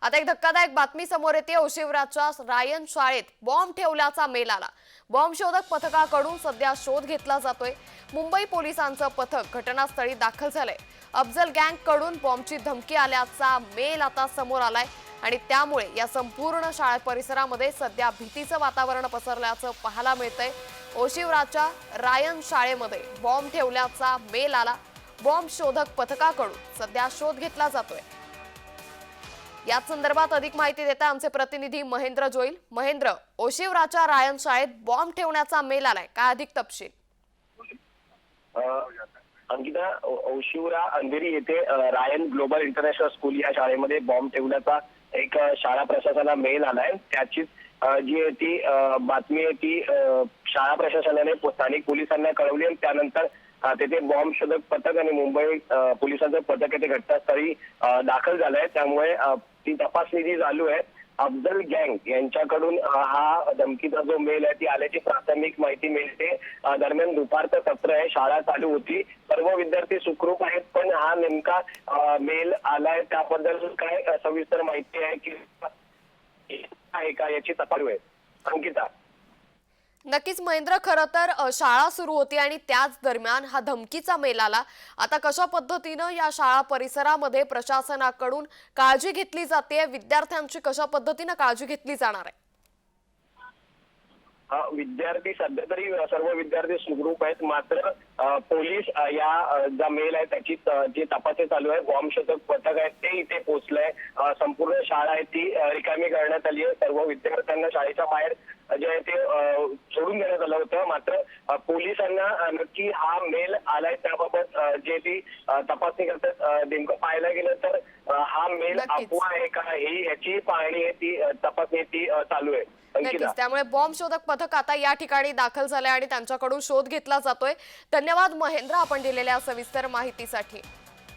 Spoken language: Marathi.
आता एक धक्कादायक बातमी समोर येते। ओशिवराच्या रायन शाळेत बॉम्ब ठेवल्याचा मेल आला। बॉम्ब शोधक पथकाकडून सध्या शोध घेतला जातोय। मुंबई पोलिसांचं पथक घटनास्थळी दाखल झालंय। अफजल गँग कडून बॉम्बची धमकी आल्याचा मेल आता समोर आलाय आणि त्यामुळे या संपूर्ण शाळा परिसरामध्ये सध्या भीतीचं वातावरण पसरल्याचं पाहायला मिळतंय। ओशिवराच्या रायन शाळेमध्ये बॉम्ब ठेवल्याचा मेल आला। बॉम्ब शोधक पथकाकडून सध्या शोध घेतला जातोय। या संदर्भात अधिक माहिती देता आमचे प्रतिनिधी महेंद्र जोईल। महेंद्र, ओशिवराच्या रायन शाळेत बॉम्ब ठेवण्याचा मेल आलाय, काय अधिक तपशील? अंकिता, ओशिवरा अंधेरी येथे रायन ग्लोबल इंटरनॅशनल स्कूल या शाळेमध्ये बॉम्ब ठेवण्याचा एक शाळा प्रशासनाला मेल आलाय। त्याची जी आहे ती बातमी आहे ती शाळा प्रशासनाने स्थानिक पोलिसांना कळवली आणि त्यानंतर तेथे बॉम्ब शोधक पथक आणि मुंबई पोलिसांचं पथक येथे घटनास्थळी दाखल झालंय। त्यामुळे ती तपासणी जी चालू आहे। अफजल गँग यांच्याकडून हा धमकीचा जो मेल आहे ती आल्याची प्राथमिक माहिती मिळते। दरम्यान दुपारचं सत्र आहे, शाळा चालू होती, सर्व विद्यार्थी सुखरूप आहेत, पण हा नेमका मेल आलाय त्याबद्दल काय सविस्तर माहिती आहे की आहे का याची तपास आहे अंकिता। नक्कीच महेंद्र, खरं तर शाळा सुरू होती आणि त्याच दरम्यान हा धमकीचा मेल आला। आता कशा पद्धतीने या शाळा परिसरामध्ये प्रशासनाकडून काळजी घेतली जाते, विद्यार्थ्यांची कशा पद्धतीने काळजी घेतली जाणार आहे? विद्यार्थी सध्या तरी सर्व विद्यार्थी सुखरूप आहेत, मात्र पोलीस या जा मेल आहे त्याची जी तपासणी चालू आहे। बॉम्ब शोधक पथक आहे ते इथे पोहोचलंय। संपूर्ण शाळा आहे ती रिकामी करण्यात आली आहे। सर्व विद्यार्थ्यांना शाळेच्या बाहेर जे आहे ते सोडून देण्यात आलं होतं, मात्र पोलिसांना नक्की हा मेल आलाय त्याबाबत जे ती तपासणी करतात। नेमकं पाहायला गेलं तर हा मेल अफवा आहे का ही याची पाहणी आहे ती तपासणी ती चालू आहे। नक्कीच, त्यामुळे बॉम्ब शोधक पथक आता या ठिकाणी दाखल झाले आणि त्यांच्याकडून शोध घेतला जातोय। धन्यवाद महेंद्र, आपण दिलेल्या सविस्तर माहितीसाठी।